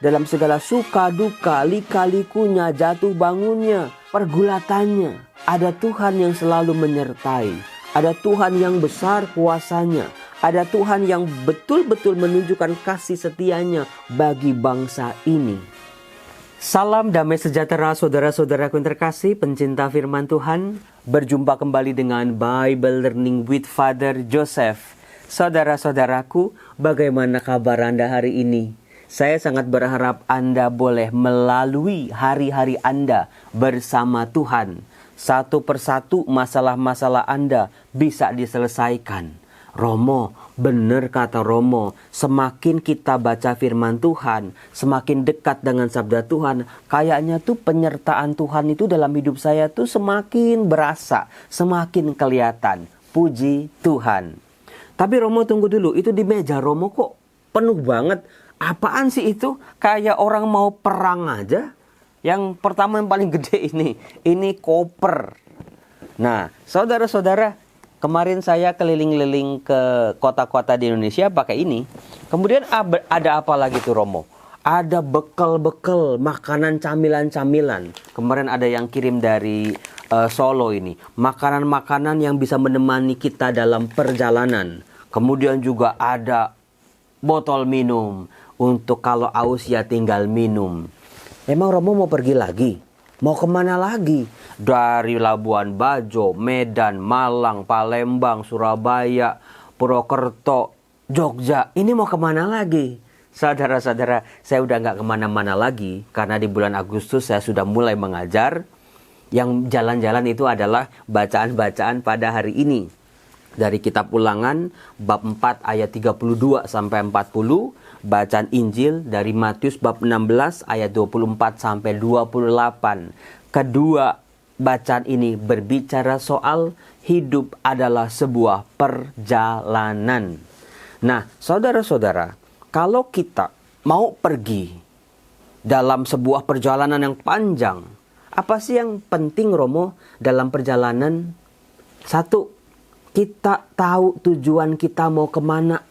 dalam segala suka duka, lika-likunya, jatuh bangunnya, pergulatannya. Ada Tuhan yang selalu menyertai. Ada Tuhan yang besar kuasanya. Ada Tuhan yang betul-betul menunjukkan kasih setianya bagi bangsa ini. Salam damai sejahtera saudara-saudaraku yang terkasih, pencinta firman Tuhan. Berjumpa kembali dengan Bible Learning with Father Joseph. Saudara-saudaraku, bagaimana kabar Anda hari ini? Saya sangat berharap Anda boleh melalui hari-hari Anda bersama Tuhan. Satu persatu masalah-masalah Anda bisa diselesaikan. Romo, benar kata Romo, semakin kita baca firman Tuhan, semakin dekat dengan sabda Tuhan, kayaknya tuh penyertaan Tuhan itu dalam hidup saya tuh semakin berasa, semakin kelihatan. Puji Tuhan. Tapi Romo tunggu dulu, itu di meja Romo kok penuh banget. Apaan sih itu? Kayak orang mau perang aja. Yang pertama yang paling gede ini koper. Nah, saudara-saudara, kemarin saya keliling-keliling ke kota-kota di Indonesia pakai ini. Kemudian ada apa lagi tuh Romo? Ada bekal-bekal, makanan camilan-camilan. Kemarin ada yang kirim dari Solo ini. Makanan-makanan yang bisa menemani kita dalam perjalanan. Kemudian juga ada botol minum. Untuk kalau aus ya tinggal minum. Emang Romo mau pergi lagi? Mau kemana lagi? Dari Labuan Bajo, Medan, Malang, Palembang, Surabaya, Purwokerto, Jogja. Ini mau kemana lagi? Saudara-saudara, saya udah gak kemana-mana lagi. Karena di bulan Agustus saya sudah mulai mengajar. Yang jalan-jalan itu adalah bacaan-bacaan pada hari ini. Dari kitab Ulangan, bab 4 ayat 32 sampai 40. Bacaan Injil dari Matius bab 16 ayat 24 sampai 28. Kedua bacaan ini berbicara soal hidup adalah sebuah perjalanan. Nah, saudara-saudara, kalau kita mau pergi dalam sebuah perjalanan yang panjang, apa sih yang penting Romo dalam perjalanan? Satu, kita tahu tujuan kita mau kemana.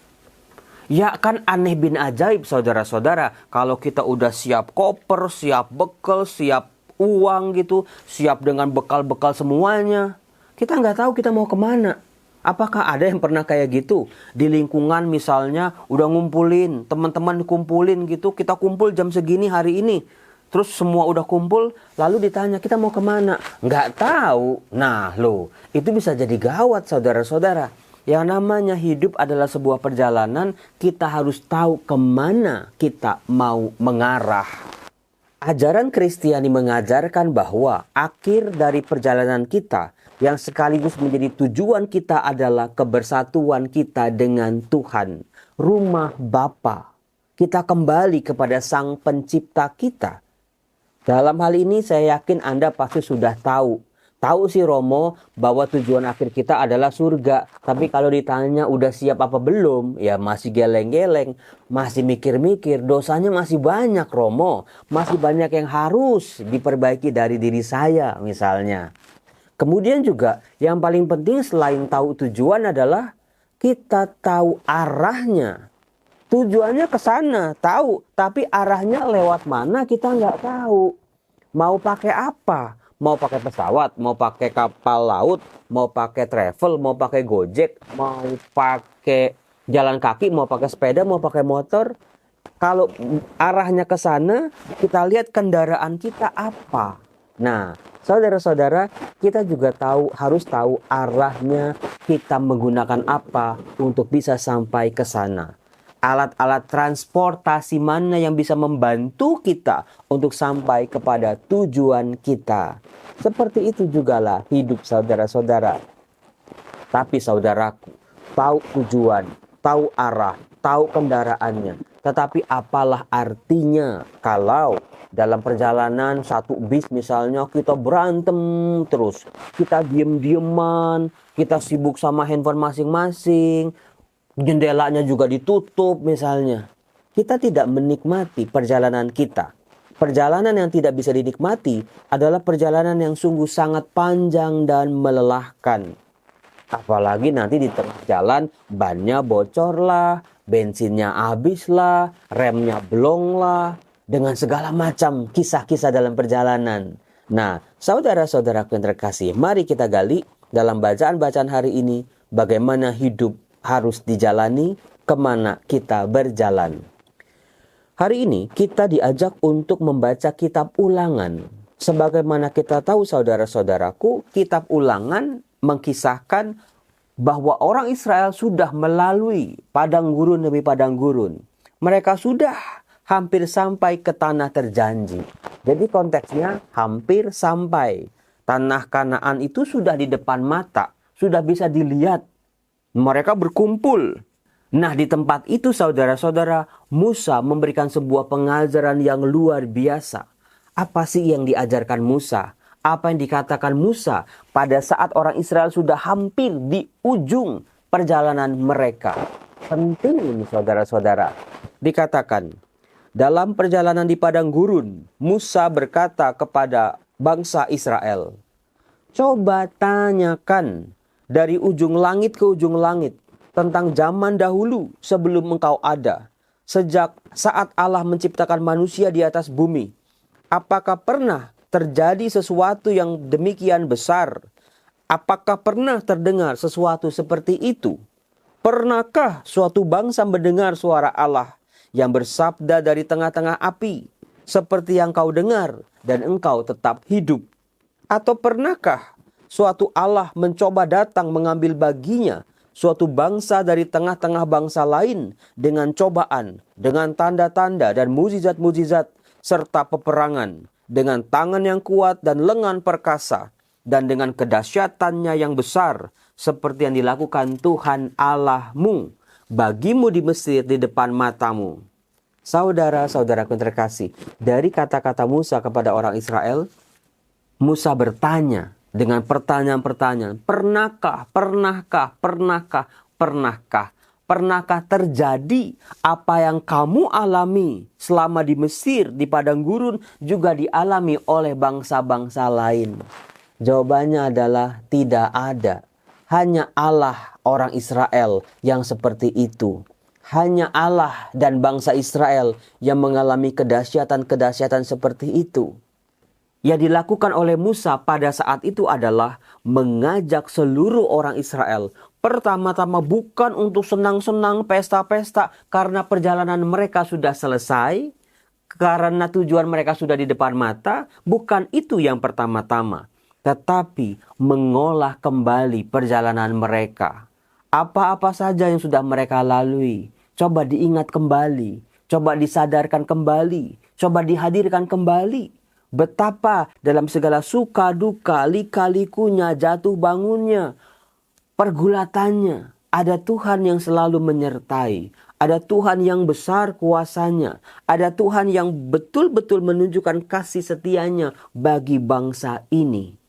Ya kan aneh bin ajaib saudara-saudara. Kalau kita udah siap koper, siap bekal, siap uang gitu. Siap dengan bekal-bekal semuanya. Kita nggak tahu kita mau kemana. Apakah ada yang pernah kayak gitu? Di lingkungan misalnya udah ngumpulin. Teman-teman kumpulin gitu. Kita kumpul jam segini hari ini. Terus semua udah kumpul. Lalu ditanya kita mau kemana? Nggak tahu. Nah loh, itu bisa jadi gawat saudara-saudara. Yang namanya hidup adalah sebuah perjalanan, kita harus tahu kemana kita mau mengarah. Ajaran Kristiani mengajarkan bahwa akhir dari perjalanan kita yang sekaligus menjadi tujuan kita adalah kebersatuan kita dengan Tuhan. Rumah Bapa. Kita kembali kepada Sang Pencipta kita. Dalam hal ini saya yakin Anda pasti sudah tahu. Tahu sih Romo bahwa tujuan akhir kita adalah surga. Tapi kalau ditanya udah siap apa belum? Ya masih geleng-geleng. Masih mikir-mikir. Dosanya masih banyak Romo. Masih banyak yang harus diperbaiki dari diri saya misalnya. Kemudian juga yang paling penting selain tahu tujuan adalah kita tahu arahnya. Tujuannya ke sana, tahu. Tapi arahnya lewat mana kita nggak tahu. Mau pakai apa? Mau pakai pesawat, mau pakai kapal laut, mau pakai travel, mau pakai Gojek, mau pakai jalan kaki, mau pakai sepeda, mau pakai motor. Kalau arahnya ke sana, kita lihat kendaraan kita apa. Nah, saudara-saudara, kita juga harus tahu arahnya kita menggunakan apa untuk bisa sampai ke sana. Alat-alat transportasi mana yang bisa membantu kita untuk sampai kepada tujuan kita. Seperti itu jugalah hidup saudara-saudara. Tapi saudaraku, tahu tujuan, tahu arah, tahu kendaraannya. Tetapi apalah artinya kalau dalam perjalanan satu bis misalnya kita berantem terus. Kita diem-dieman, kita sibuk sama handphone masing-masing. Jendelanya juga ditutup misalnya. Kita tidak menikmati perjalanan kita. Perjalanan yang tidak bisa dinikmati adalah perjalanan yang sungguh sangat panjang dan melelahkan. Apalagi nanti di tengah jalan bannya bocor lah, bensinnya habis lah, remnya blong lah. dengan segala macam kisah-kisah dalam perjalanan. Nah, saudara-saudaraku yang terkasih, mari kita gali dalam bacaan-bacaan hari ini bagaimana hidup harus dijalani, kemana kita berjalan. Hari ini kita diajak untuk membaca kitab Ulangan. Sebagaimana kita tahu saudara-saudaraku, kitab Ulangan mengkisahkan bahwa orang Israel sudah melalui padang gurun demi padang gurun. Mereka sudah hampir sampai ke tanah terjanji. Jadi konteksnya hampir sampai. Tanah Kanaan itu sudah di depan mata, sudah bisa dilihat. Mereka berkumpul. Nah, di tempat itu saudara-saudara, Musa memberikan sebuah pengajaran yang luar biasa. Apa sih yang diajarkan Musa? Apa yang dikatakan Musa pada saat orang Israel sudah hampir di ujung perjalanan mereka? Penting ini saudara-saudara. Dikatakan, dalam perjalanan di padang gurun, Musa berkata kepada bangsa Israel, "Coba tanyakan dari ujung langit ke ujung langit tentang zaman dahulu sebelum engkau ada. Sejak saat Allah menciptakan manusia di atas bumi, apakah pernah terjadi sesuatu yang demikian besar? Apakah pernah terdengar sesuatu seperti itu? Pernahkah suatu bangsa mendengar suara Allah yang bersabda dari tengah-tengah api, seperti yang kau dengar dan engkau tetap hidup? Atau pernahkah suatu Allah mencoba datang mengambil baginya suatu bangsa dari tengah-tengah bangsa lain dengan cobaan, dengan tanda-tanda dan mujizat-mujizat, serta peperangan, dengan tangan yang kuat dan lengan perkasa, dan dengan kedahsyatannya yang besar, seperti yang dilakukan Tuhan Allahmu bagimu di Mesir di depan matamu." Saudara-saudaraku yang terkasih, dari kata-kata Musa kepada orang Israel, Musa bertanya dengan pertanyaan-pertanyaan. Pernahkah terjadi apa yang kamu alami selama di Mesir, di padang gurun, juga dialami oleh bangsa-bangsa lain? Jawabannya adalah tidak ada. Hanya Allah orang Israel yang seperti itu. Hanya Allah dan bangsa Israel yang mengalami kedahsyatan-kedahsyatan seperti itu. Yang dilakukan oleh Musa pada saat itu adalah mengajak seluruh orang Israel. Pertama-tama bukan untuk senang-senang, pesta-pesta, karena perjalanan mereka sudah selesai, karena tujuan mereka sudah di depan mata. Bukan itu yang pertama-tama, tetapi mengolah kembali perjalanan mereka. Apa-apa saja yang sudah mereka lalui, coba diingat kembali, coba disadarkan kembali, coba dihadirkan kembali. Betapa dalam segala suka duka, lika-likunya, jatuh bangunnya, pergulatannya, ada Tuhan yang selalu menyertai. Ada Tuhan yang besar kuasanya. Ada Tuhan yang betul-betul menunjukkan kasih setianya bagi bangsa ini.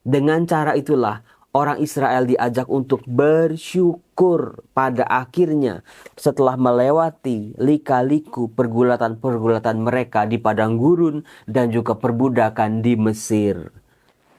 Dengan cara itulah orang Israel diajak untuk bersyukur pada akhirnya setelah melewati lika-liku pergulatan-pergulatan mereka di padang gurun dan juga perbudakan di Mesir.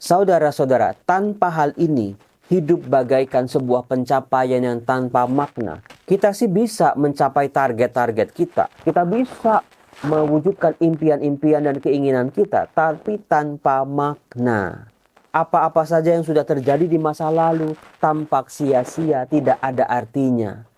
Saudara-saudara, tanpa hal ini, hidup bagaikan sebuah pencapaian yang tanpa makna. Kita sih bisa mencapai target-target kita. Kita bisa mewujudkan impian-impian dan keinginan kita, tapi tanpa makna. Apa-apa saja yang sudah terjadi di masa lalu tampak sia-sia, tidak ada artinya.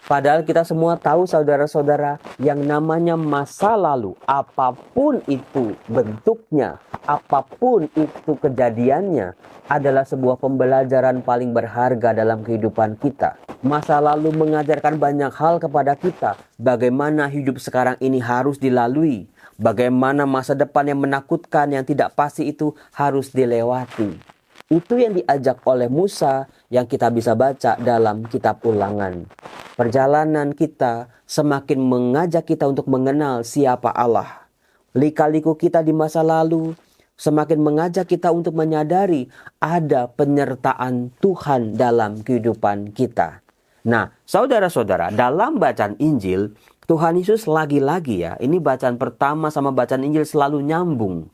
Padahal kita semua tahu saudara-saudara, yang namanya masa lalu, apapun itu bentuknya, apapun itu kejadiannya, adalah sebuah pembelajaran paling berharga dalam kehidupan kita. Masa lalu mengajarkan banyak hal kepada kita, bagaimana hidup sekarang ini harus dilalui. Bagaimana masa depan yang menakutkan, yang tidak pasti itu harus dilewati. Itu yang diajak oleh Musa yang kita bisa baca dalam kitab Ulangan. Perjalanan kita semakin mengajak kita untuk mengenal siapa Allah. Lika-liku kita di masa lalu semakin mengajak kita untuk menyadari ada penyertaan Tuhan dalam kehidupan kita. Nah, saudara-saudara, dalam bacaan Injil, Tuhan Yesus lagi-lagi ya, ini bacaan pertama sama bacaan Injil selalu nyambung.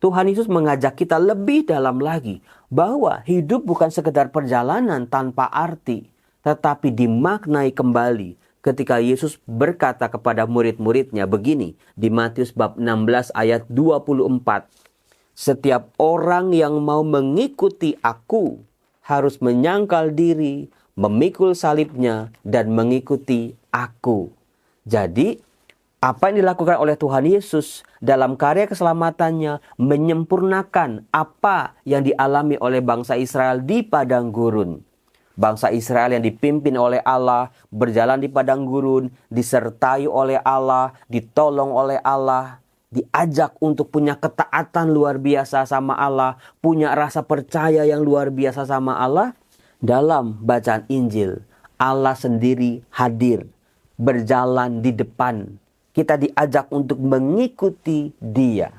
Tuhan Yesus mengajak kita lebih dalam lagi bahwa hidup bukan sekedar perjalanan tanpa arti, tetapi dimaknai kembali ketika Yesus berkata kepada murid-muridnya begini di Matius bab 16 ayat 24. Setiap orang yang mau mengikuti aku harus menyangkal diri, memikul salibnya, dan mengikuti aku. Jadi, apa yang dilakukan oleh Tuhan Yesus dalam karya keselamatannya menyempurnakan apa yang dialami oleh bangsa Israel di padang gurun. Bangsa Israel yang dipimpin oleh Allah, berjalan di padang gurun, disertai oleh Allah, ditolong oleh Allah, diajak untuk punya ketaatan luar biasa sama Allah, punya rasa percaya yang luar biasa sama Allah. Dalam bacaan Injil, Allah sendiri hadir, berjalan di depan. Kita diajak untuk mengikuti Dia.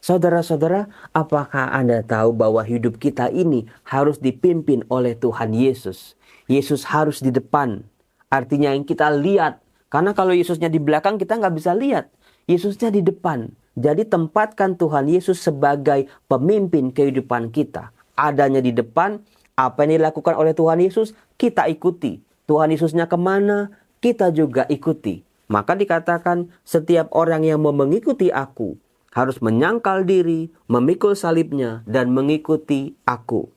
Saudara-saudara, apakah Anda tahu bahwa hidup kita ini harus dipimpin oleh Tuhan Yesus? Yesus harus di depan. Artinya yang kita lihat. Karena kalau Yesusnya di belakang kita nggak bisa lihat. Yesusnya di depan. Jadi tempatkan Tuhan Yesus sebagai pemimpin kehidupan kita. Adanya di depan, apa yang dilakukan oleh Tuhan Yesus, kita ikuti. Tuhan Yesusnya kemana, kita juga ikuti. Maka dikatakan setiap orang yang mau mengikuti aku harus menyangkal diri, memikul salibnya, dan mengikuti aku.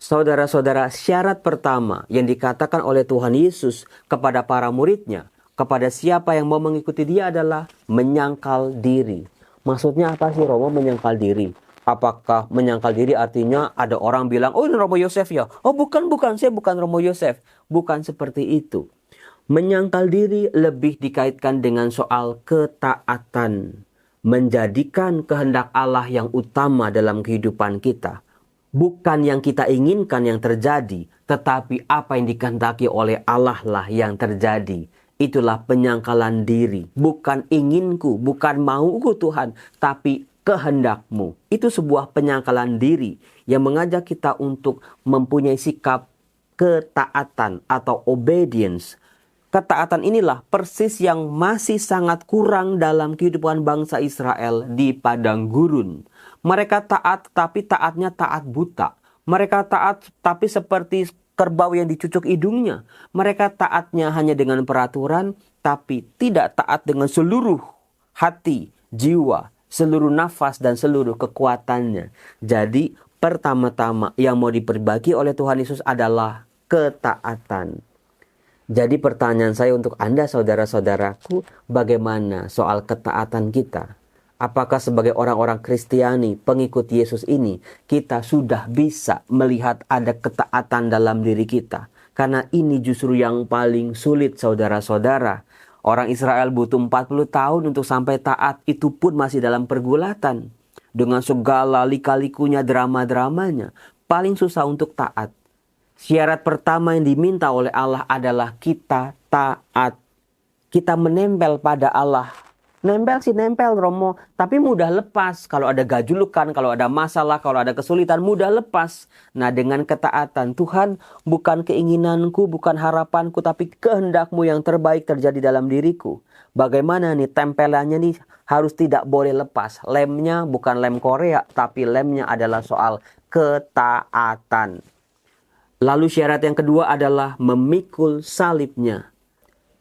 Saudara-saudara, syarat pertama yang dikatakan oleh Tuhan Yesus kepada para muridnya, kepada siapa yang mau mengikuti Dia adalah menyangkal diri. Maksudnya apa sih Romo menyangkal diri? Apakah menyangkal diri artinya ada orang bilang, oh ini Romo Yosef ya? Oh bukan, saya bukan Romo Yosef. Bukan seperti itu. Menyangkal diri lebih dikaitkan dengan soal ketaatan. Menjadikan kehendak Allah yang utama dalam kehidupan kita. Bukan yang kita inginkan yang terjadi, tetapi apa yang dikehendaki oleh Allah lah yang terjadi. Itulah penyangkalan diri. Bukan inginku, bukan mauku Tuhan, tapi kehendak-Mu. Itu sebuah penyangkalan diri yang mengajak kita untuk mempunyai sikap ketaatan atau obedience. Ketaatan inilah persis yang masih sangat kurang dalam kehidupan bangsa Israel di padang gurun. Mereka taat tapi taatnya taat buta. Mereka taat tapi seperti kerbau yang dicucuk hidungnya. Mereka taatnya hanya dengan peraturan tapi tidak taat dengan seluruh hati, jiwa, seluruh nafas dan seluruh kekuatannya. Jadi pertama-tama yang mau diperbagi oleh Tuhan Yesus adalah ketaatan. Jadi pertanyaan saya untuk Anda saudara-saudaraku, bagaimana soal ketaatan kita? Apakah sebagai orang-orang Kristiani, pengikut Yesus ini, kita sudah bisa melihat ada ketaatan dalam diri kita? Karena ini justru yang paling sulit saudara-saudara. Orang Israel butuh 40 tahun untuk sampai taat, itu pun masih dalam pergulatan. Dengan segala lika-likunya, drama-dramanya, paling susah untuk taat. Syarat pertama yang diminta oleh Allah adalah kita taat. Kita menempel pada Allah. Nempel sih nempel Romo, tapi mudah lepas. Kalau ada gajulukan, kalau ada masalah, kalau ada kesulitan, mudah lepas. Nah dengan ketaatan, Tuhan bukan keinginanku, bukan harapanku, tapi kehendak-Mu yang terbaik terjadi dalam diriku. Bagaimana nih tempelannya nih harus tidak boleh lepas. Lemnya bukan lem Korea, tapi lemnya adalah soal ketaatan. Lalu syarat yang kedua adalah memikul salibnya.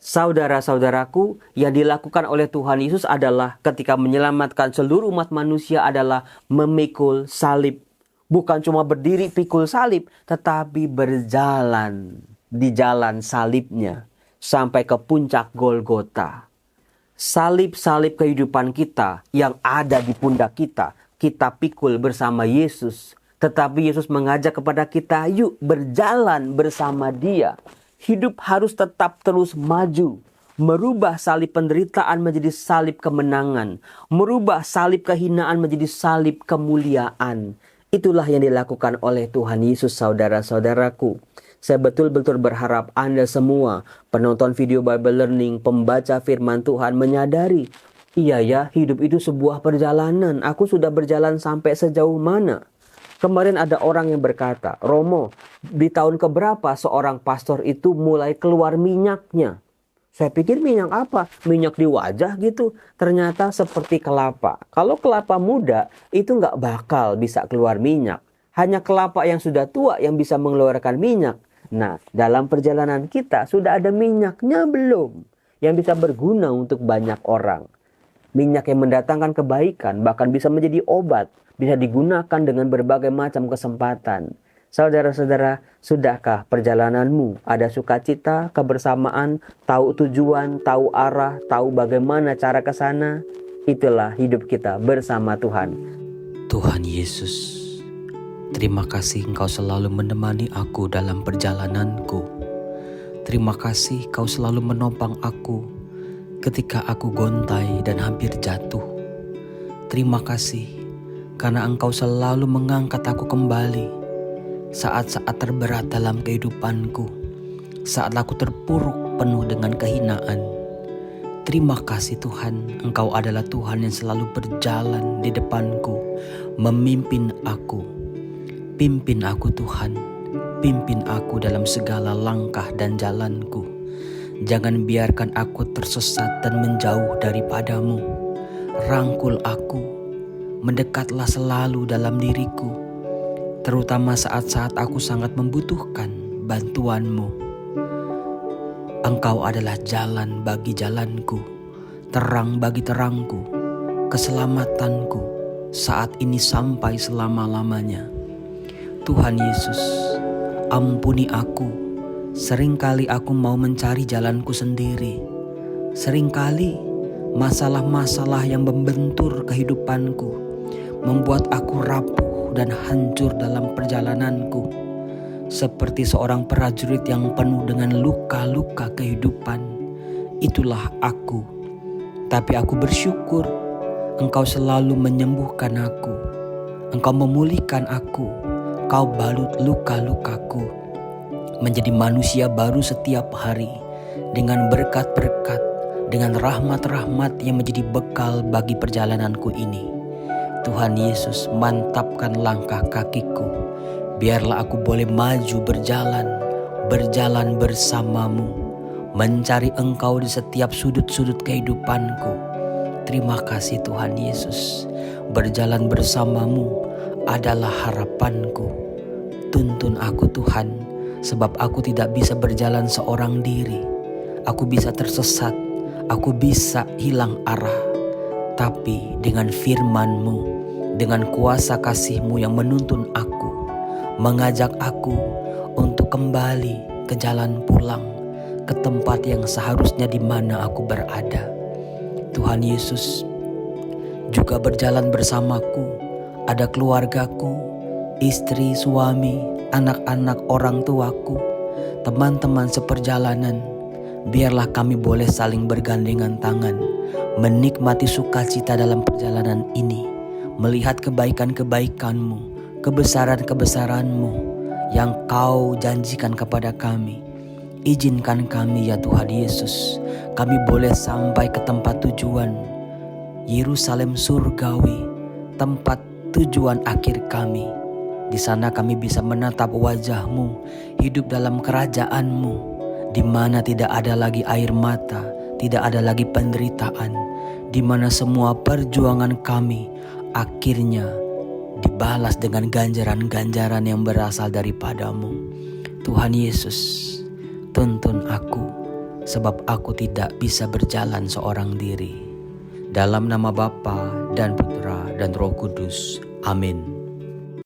Saudara-saudaraku, yang dilakukan oleh Tuhan Yesus adalah ketika menyelamatkan seluruh umat manusia adalah memikul salib. Bukan cuma berdiri pikul salib, tetapi berjalan di jalan salibnya sampai ke puncak Golgota. Salib-salib kehidupan kita yang ada di pundak kita, kita pikul bersama Yesus. Tetapi Yesus mengajak kepada kita, yuk berjalan bersama Dia. Hidup harus tetap terus maju. Merubah salib penderitaan menjadi salib kemenangan. Merubah salib kehinaan menjadi salib kemuliaan. Itulah yang dilakukan oleh Tuhan Yesus saudara-saudaraku. Saya betul-betul berharap Anda semua, penonton video Bible Learning, pembaca firman Tuhan menyadari, iya ya, hidup itu sebuah perjalanan. Aku sudah berjalan sampai sejauh mana? Kemarin ada orang yang berkata, Romo, di tahun keberapa seorang pastor itu mulai keluar minyaknya? Saya pikir minyak apa? Minyak di wajah gitu. Ternyata seperti kelapa. Kalau kelapa muda itu nggak bakal bisa keluar minyak. Hanya kelapa yang sudah tua yang bisa mengeluarkan minyak. Nah, dalam perjalanan kita sudah ada minyaknya belum? Yang bisa berguna untuk banyak orang. Minyak yang mendatangkan kebaikan, bahkan bisa menjadi obat. Bisa digunakan dengan berbagai macam kesempatan. Saudara-saudara, sudahkah perjalananmu ada sukacita, kebersamaan, tahu tujuan, tahu arah, tahu bagaimana cara ke sana? Itulah hidup kita bersama Tuhan. Tuhan Yesus, terima kasih Engkau selalu menemani aku dalam perjalananku. Terima kasih Kau selalu menopang aku ketika aku gontai dan hampir jatuh. Terima kasih karena Engkau selalu mengangkat aku kembali saat-saat terberat dalam kehidupanku, saat aku terpuruk penuh dengan kehinaan. Terima kasih Tuhan, Engkau adalah Tuhan yang selalu berjalan di depanku, memimpin aku. Pimpin aku Tuhan, pimpin aku dalam segala langkah dan jalanku. Jangan biarkan aku tersesat dan menjauh daripadamu. Rangkul aku, mendekatlah selalu dalam diriku, terutama saat-saat aku sangat membutuhkan bantuanmu. Engkau adalah jalan bagi jalanku, terang bagi terangku, keselamatanku saat ini sampai selama-lamanya. Tuhan Yesus, ampuni aku. Seringkali aku mau mencari jalanku sendiri. Seringkali masalah-masalah yang membentur kehidupanku membuat aku rapuh dan hancur dalam perjalananku. Seperti seorang prajurit yang penuh dengan luka-luka kehidupan, itulah aku. Tapi aku bersyukur Engkau selalu menyembuhkan aku. Engkau memulihkan aku. Kau balut luka-lukaku menjadi manusia baru setiap hari, dengan berkat-berkat, dengan rahmat-rahmat yang menjadi bekal bagi perjalananku ini. Tuhan Yesus, mantapkan langkah kakiku. Biarlah aku boleh maju berjalan bersamamu, mencari Engkau di setiap sudut-sudut kehidupanku. Terima kasih Tuhan Yesus, berjalan bersamamu adalah harapanku. Tuntun aku Tuhan, sebab aku tidak bisa berjalan seorang diri. Aku bisa tersesat, aku bisa hilang arah. Tapi dengan firman-Mu, dengan kuasa kasih-Mu yang menuntun aku, mengajak aku untuk kembali ke jalan pulang, ke tempat yang seharusnya di mana aku berada. Tuhan Yesus juga berjalan bersamaku, ada keluargaku, istri, suami, anak-anak, orang tuaku, teman-teman seperjalanan. Biarlah kami boleh saling bergandengan tangan, menikmati sukacita dalam perjalanan ini, melihat kebaikan-kebaikan-Mu, kebesaran-kebesaran-Mu yang Kau janjikan kepada kami. Izinkan kami ya Tuhan Yesus, kami boleh sampai ke tempat tujuan, Yerusalem surgawi, tempat tujuan akhir kami. Di sana kami bisa menatap wajah-Mu, hidup dalam kerajaan-Mu, di mana tidak ada lagi air mata, tidak ada lagi penderitaan, di mana semua perjuangan kami akhirnya dibalas dengan ganjaran-ganjaran yang berasal daripada-Mu. Tuhan Yesus, tuntun aku, sebab aku tidak bisa berjalan seorang diri. Dalam nama Bapa dan Putra dan Roh Kudus. Amin.